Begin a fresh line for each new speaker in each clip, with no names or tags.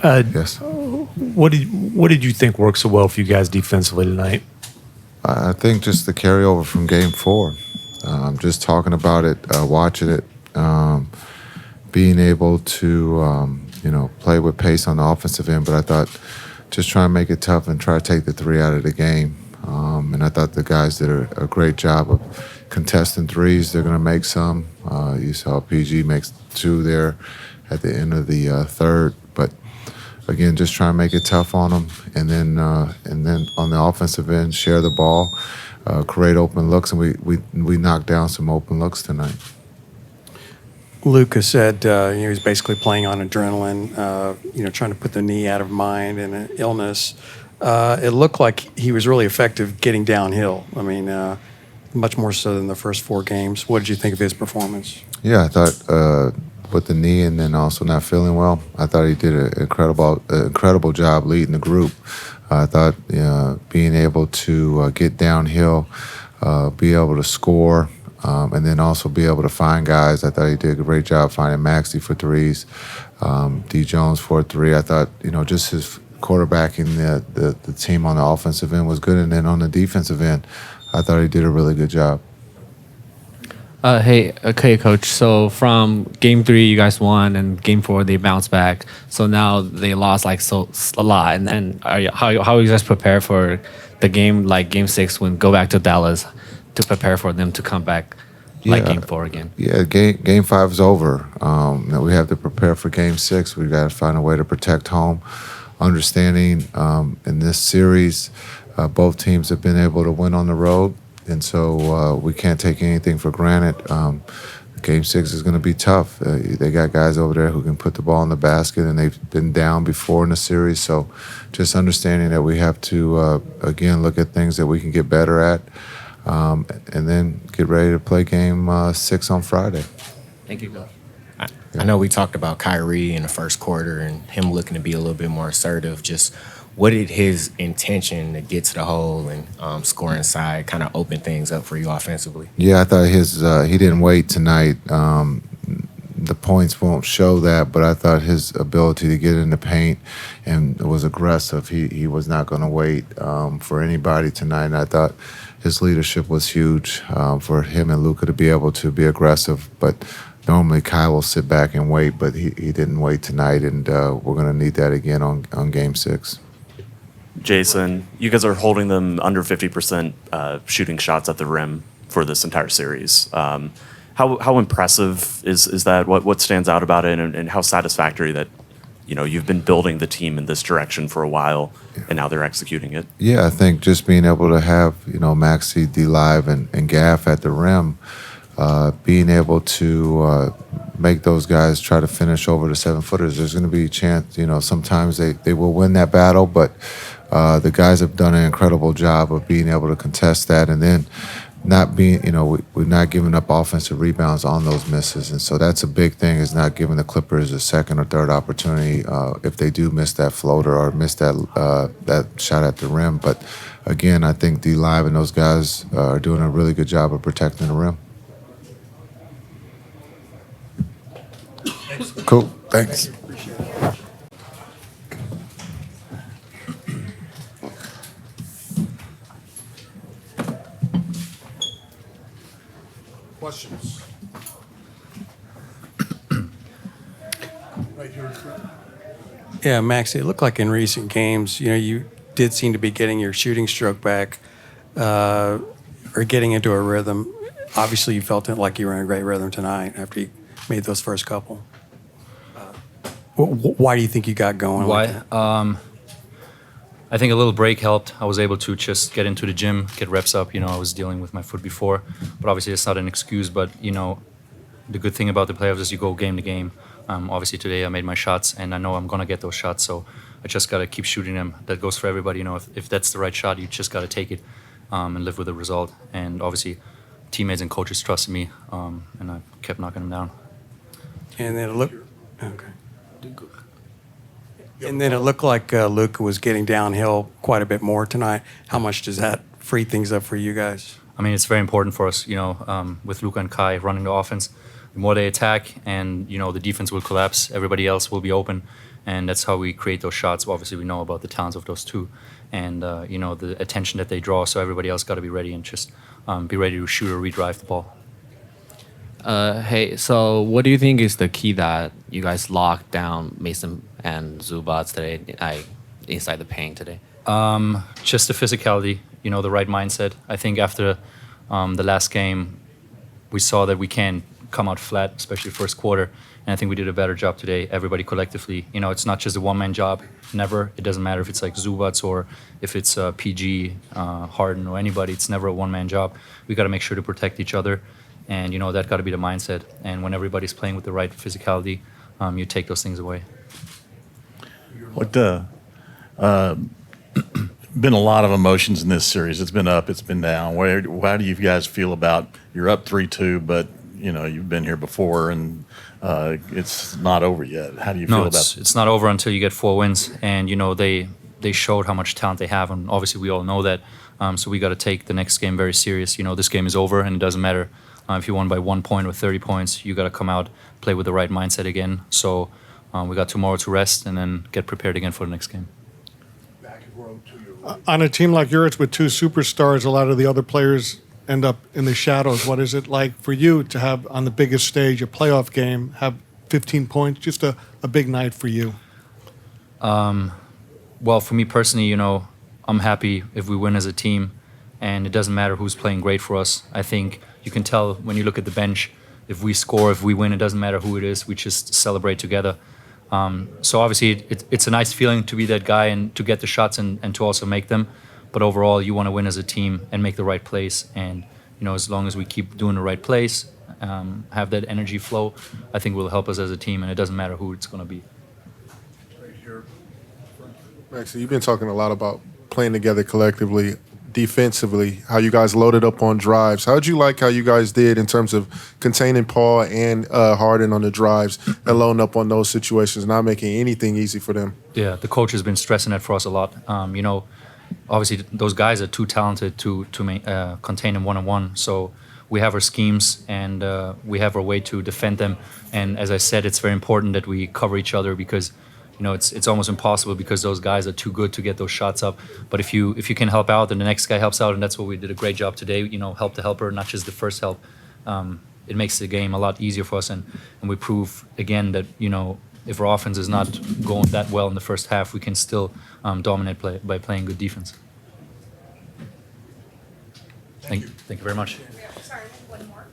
Yes.
What did you think worked so well for you guys defensively tonight?
I think just the carryover from Game 4. Just talking about it, watching it, being able to, play with pace on the offensive end. But I thought just try and make it tough and try to take the 3 out of the game. And I thought the guys did a great job of contesting threes. They're going to make some. You saw PG makes 2 there at the end of the third. But again, just try and make it tough on them, and then on the offensive end, share the ball, create open looks, and we knocked down some open looks tonight.
Luka said he was basically playing on adrenaline, trying to put the knee out of mind and an illness. It looked like he was really effective getting downhill. I mean, much more so than the first 4 games. What did you think of his performance?
Yeah, I thought with the knee and then also not feeling well, I thought he did an incredible job leading the group. I thought being able to get downhill, be able to score, and then also be able to find guys. I thought he did a great job finding Maxi for threes, D. Jones for a 3. I thought, just his quarterbacking the team on the offensive end was good. And then on the defensive end, I thought he did a really good job.
Okay, Coach. So from Game 3, you guys won, and Game 4 they bounced back. So now they lost a lot. And then how are you guys prepare for the game like Game 6 when go back to Dallas to prepare for them to come back like Game 4 again?
Yeah, Game 5 is over. We have to prepare for Game 6. We got to find a way to protect home. Understanding in this series, both teams have been able to win on the road. And so we can't take anything for granted. Game 6 is going to be tough. They got guys over there who can put the ball in the basket, and they've been down before in the series. So just understanding that we have to, again, look at things that we can get better at, and then get ready to play Game 6 on Friday.
Thank you, Coach.
I know we talked about Kyrie in the first quarter and him looking to be a little bit more assertive. Just what did his intention to get to the hole and score inside kind of open things up for you offensively?
Yeah, I thought he didn't wait tonight. The points won't show that, but I thought his ability to get in the paint and was aggressive. He was not going to wait for anybody tonight. And I thought his leadership was huge for him and Luka to be able to be aggressive. But normally Kai will sit back and wait, but he didn't wait tonight, and we're going to need that again on Game 6.
Jason, you guys are holding them under 50% shooting shots at the rim for this entire series. How impressive is that? What stands out about it, and how satisfactory that you've been building the team in this direction for a while, and now they're executing it?
Yeah, I think just being able to have Maxi, D Live, and Gaff at the rim, being able to make those guys try to finish over the 7-footers. There's going to be a chance, sometimes they will win that battle, but the guys have done an incredible job of being able to contest that, and then not being, we're not giving up offensive rebounds on those misses. And so that's a big thing, is not giving the Clippers a second or third opportunity if they do miss that floater or miss that shot at the rim. But again, I think D Live and those guys are doing a really good job of protecting the rim. Cool. Thanks.
Questions? Right here.
Yeah, Max, it looked like in recent games, you did seem to be getting your shooting stroke back or getting into a rhythm. Obviously, you felt like you were in a great rhythm tonight after you made those first couple. Why do you think you got going?
Why? I think a little break helped. I was able to just get into the gym, get reps up. I was dealing with my foot before, but obviously it's not an excuse. But the good thing about the playoffs is you go game to game. Obviously today I made my shots, and I know I'm gonna get those shots. So I just gotta keep shooting them. That goes for everybody. If that's the right shot, you just gotta take it and live with the result. And obviously, teammates and coaches trusted me, and I kept knocking them down.
And then it looked okay. And then it looked like Luka was getting downhill quite a bit more tonight. How much does that free things up for you guys?
I mean, it's very important for us, with Luka and Kai running the offense. The more they attack and, the defense will collapse, everybody else will be open. and that's how we create those shots. Obviously, we know about the talents of those two, and the attention that they draw. So everybody else got to be ready and just be ready to shoot or redrive the ball.
Hey, so what do you think is the key that you guys locked down Mason and Zubats today, inside the paint today?
Just the physicality, the right mindset. I think after the last game, we saw that we can come out flat, especially first quarter. And I think we did a better job today, everybody collectively. It's not just a one-man job, never. It doesn't matter if it's like Zubats or if it's PG, Harden, or anybody. It's never a one-man job. We got to make sure to protect each other. And, that got to be the mindset. And when everybody's playing with the right physicality, you take those things away.
What been a lot of emotions in this series. It's been up, it's been down. How do you guys feel about you're up 3-2, but you've been here before and it's not over yet. How do you feel about?
It's not over until you get 4 wins, and they showed how much talent they have, and obviously we all know that. So we got to take the next game very serious. This game is over, and it doesn't matter if you won by 1 point or 30 points. You got to come out, play with the right mindset again. So we got tomorrow to rest and then get prepared again for the next game.
On a team like yours with 2 superstars, a lot of the other players end up in the shadows. What is it like for you to have on the biggest stage, a playoff game, have 15 points, just a big night for you?
Well, for me personally, I'm happy if we win as a team, and it doesn't matter who's playing great for us. I think you can tell when you look at the bench, if we score, if we win, it doesn't matter who it is. We just celebrate together. So obviously, it's a nice feeling to be that guy and to get the shots and to also make them. But overall, you want to win as a team and make the right plays. And as long as we keep doing the right plays, have that energy flow, I think will help us as a team. And it doesn't matter who it's going to be.
Maxi, you've been talking a lot about playing together collectively, defensively, how you guys loaded up on drives. How did you like how you guys did in terms of containing Paul and Harden on the drives and loading up on those situations, not making anything easy for them?
Yeah, the coach has been stressing that for us a lot. Obviously those guys are too talented to contain them one-on-one. So we have our schemes and we have our way to defend them. And as I said, it's very important that we cover each other because it's almost impossible because those guys are too good to get those shots up. But if you can help out, then the next guy helps out, and that's what we did a great job today. Help the helper, not just the first help. It makes the game a lot easier for us, and we prove again that if our offense is not going that well in the first half, we can still dominate by playing good defense. Thank you very much.
Sorry, one more.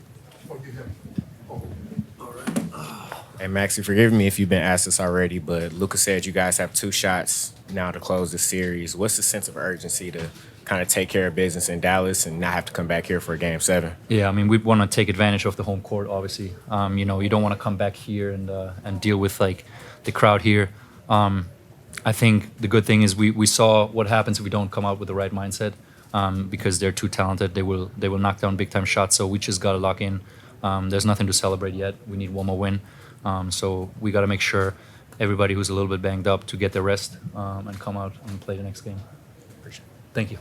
Hey, Maxi, forgive me if you've been asked this already, but Luka said you guys have 2 shots now to close the series. What's the sense of urgency to kind of take care of business in Dallas and not have to come back here for Game 7?
Yeah, I mean, we want to take advantage of the home court, obviously. You don't want to come back here and deal with, like, the crowd here. I think the good thing is we saw what happens if we don't come out with the right mindset because they're too talented. They will knock down big-time shots, so we just got to lock in. There's nothing to celebrate yet. We need one more win. So we got to make sure everybody who's a little bit banged up to get their rest and come out and play the next game. Appreciate it. Thank you.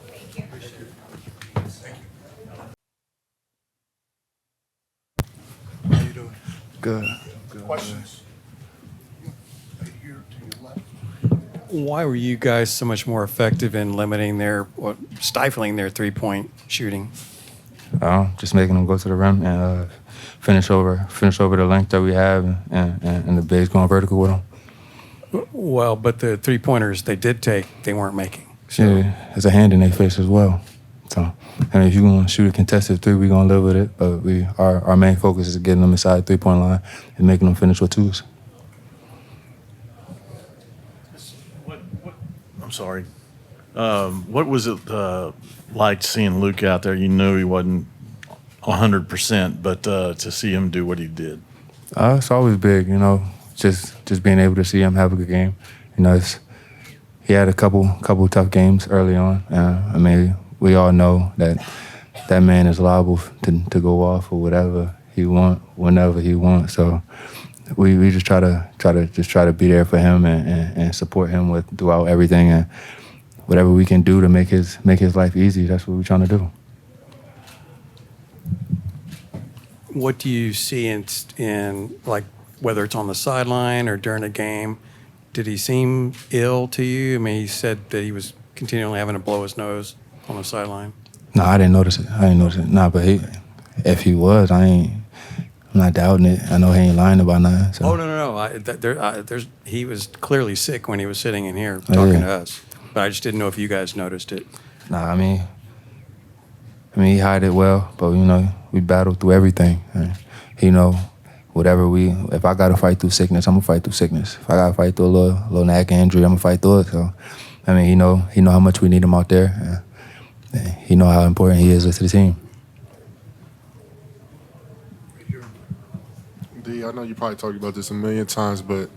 How you doing?
Good.
Questions?
Why were you guys so much more effective in limiting stifling their 3-point shooting?
Just making them go to the rim and finish over the length that we have and the bigs going vertical with them.
Well, but the 3-pointers they did take, they weren't making. So.
Yeah, there's a hand in their face as well. So, I mean, if you're going to shoot a contested 3, we're going to live with it. But our main focus is getting them inside the 3-point line and making them finish with 2s.
I'm sorry. What was it like seeing Luke out there? You knew he wasn't 100%, but to see him do what he did.
It's always big, just being able to see him have a good game. He had a couple tough games early on. I mean, we all know that man is liable to go off or whatever he want, whenever he wants. So we just try to be there for him and support him throughout everything and whatever we can do to make his life easy. That's what we're trying to do.
What do you see in like whether it's on the sideline or during a game Did he seem ill to you? I mean, he said that he was continually having to blow his nose on the sideline.
No, I didn't notice it. Nah, but if he was, I'm not doubting it. I know he ain't lying about nothing. So.
Oh, no. He was clearly sick when he was sitting in here talking to us. But I just didn't know if you guys noticed it.
Nah, I mean, he hid it well, but we battled through everything. And, if I gotta fight through sickness, I'm gonna fight through sickness. If I gotta fight through a little neck injury, I'm gonna fight through it. So, I mean, he know how much we need him out there. And he know how important he is to the team.
D, I know you probably talked about this a million times, but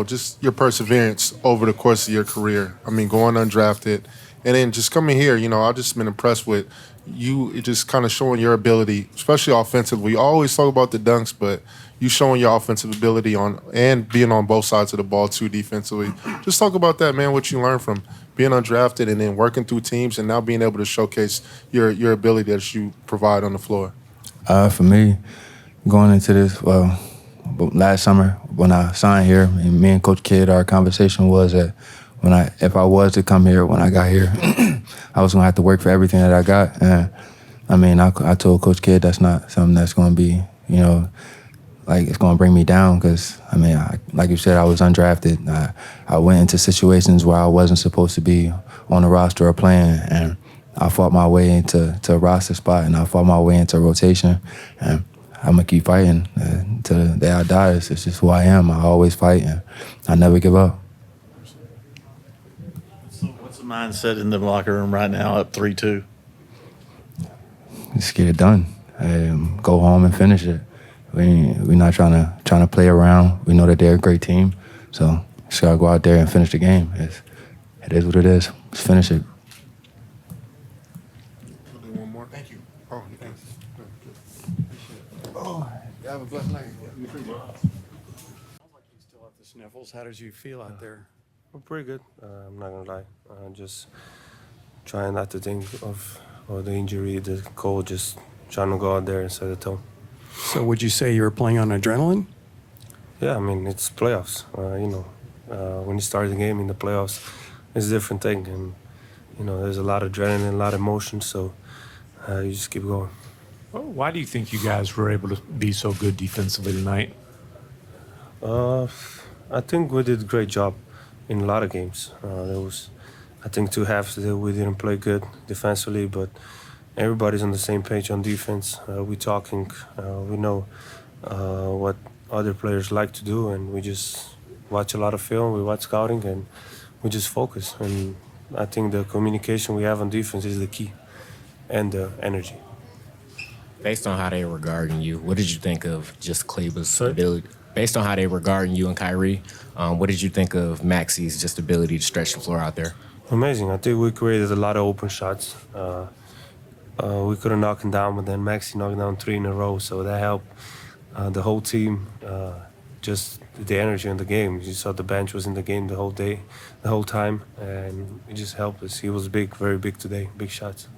just your perseverance over the course of your career. I mean, going undrafted, and then just coming here. I've just been impressed with you, just kind of showing your ability, especially offensively. We always talk about the dunks, but you showing your offensive ability and being on both sides of the ball too defensively. Just talk about that, man. What you learned from being undrafted and then working through teams, and now being able to showcase your ability that you provide on the floor.
For me, going into this, last summer when I signed here, and me and Coach Kidd, our conversation was that if I was to come here when I got here, I was gonna have to work for everything that I got. And I mean, I told Coach Kidd that's not something that's gonna be, like it's gonna bring me down, because I mean, like you said, I was undrafted. I went into situations where I wasn't supposed to be on the roster or playing, and I fought my way into a roster spot, and I fought my way into rotation, and I'm gonna keep fighting till the day I die. It's just who I am. I always fight, and I never give up.
So what's the mindset in the locker room right now, up 3-2?
Just get it done. Go home and finish it. We're not trying to play around. We know that they're a great team, so just gotta go out there and finish the game. It is what it is. Let's finish it.
We'll do one more. Thank you. Oh, you can.
Have a blessed night. Sounds like you still have the sniffles. How did you feel out there?
Well, pretty good. I'm not gonna lie. Just trying not to think of the injury, the cold. Just trying to go out there and set the tone.
So would you say you were playing on adrenaline?
Yeah, I mean it's playoffs. When you start the game in the playoffs, it's a different thing, and there's a lot of adrenaline, a lot of emotion. So you just keep going.
Why do you think you guys were able to be so good defensively tonight?
I think we did a great job in a lot of games. There was, I think, 2 halves that we didn't play good defensively, but everybody's on the same page on defense. We're talking. We know what other players like to do, and we just watch a lot of film. We watch scouting, and we just focus. And I think the communication we have on defense is the key, and the energy.
Based on how they were guarding you, what did you think of just Kleber's ability? Based on how they were guarding you and Kyrie, what did you think of Maxi's just ability to stretch the floor out there?
Amazing. I think we created a lot of open shots. We couldn't knock him down, but then Maxi knocked down 3 in a row, so that helped the whole team. Just the energy in the game. You saw the bench was in the game the whole day, the whole time, and it just helped us. He was big, very big today, big shots.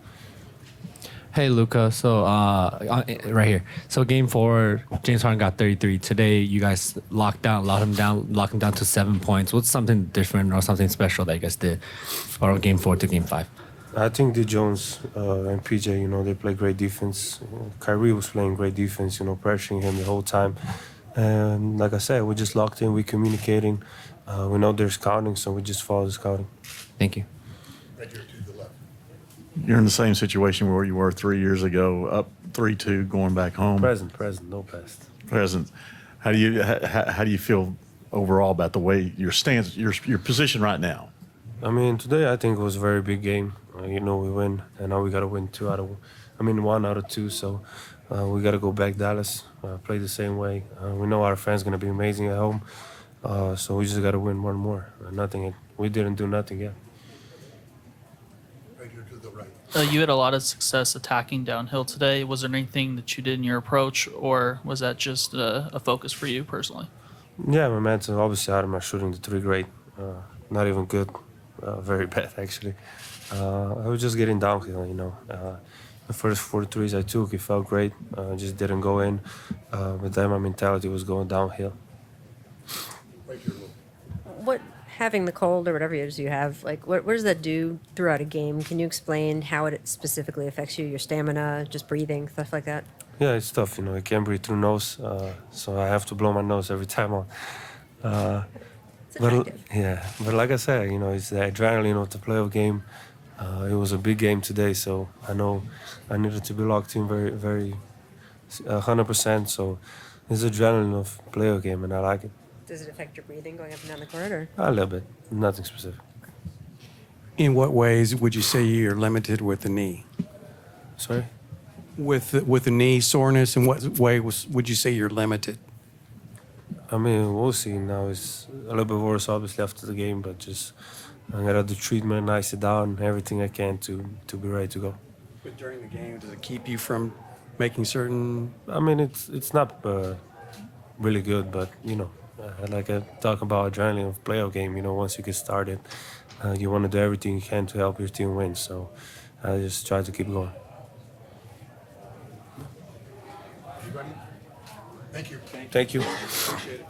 Hey, Luka. So, right here. So, game 4, James Harden got 33. Today, you guys locked him down to 7 points. What's something different or something special that you guys did for game 4 to game 5?
I think D. Jones and PJ, they play great defense. Kyrie was playing great defense, pressuring him the whole time. And like I said, we just locked in, we communicating. We know they're scouting, so we just follow the scouting.
Thank you.
You're in the same situation where you were 3 years ago, up 3-2, going back home.
Present, no past.
Present. How do you feel overall about the way your stance, your position right now?
I mean, today I think it was a very big game. We win, and now we got to win 1 out of 2. So we got to go back Dallas, play the same way. We know our fans going to be amazing at home, so we just got to win 1 more. We didn't do nothing yet.
You had a lot of success attacking downhill today. Was there anything that you did in your approach, or was that just a focus for you personally?
Yeah, my man's obviously out of my shooting the 3 great. Not even good. Very bad, actually. I was just getting downhill, The first 4 threes I took, it felt great. Just didn't go in. But then my mentality was going downhill.
What having the cold or whatever it is you have, like what does that do throughout a game? Can you explain how it specifically affects you, your stamina, just breathing, stuff like that?
Yeah, it's tough. I can't breathe through nose, so I have to blow my nose every time on.
It's attractive.
But like I said, it's the adrenaline of the playoff game. It was a big game today, so I know I needed to be locked in very, very 100%. So it's adrenaline of playoff game, and I like it.
Does it affect your breathing going up and down the court, or?
A little bit, nothing specific.
In what ways would you say you're limited with the knee?
Sorry?
With the knee soreness, in what way would you say you're limited?
I mean, we'll see. Now it's a little bit worse, obviously, after the game, but just I gotta do treatment, ice it down, everything I can to be ready to go.
But during the game, does it keep you from making certain?
I mean, it's not really good, but like I talk about adrenaline of playoff game. Once you get started, you want to do everything you can to help your team win. So I just try to keep going.
Thank you.
Thank you.
Appreciate it.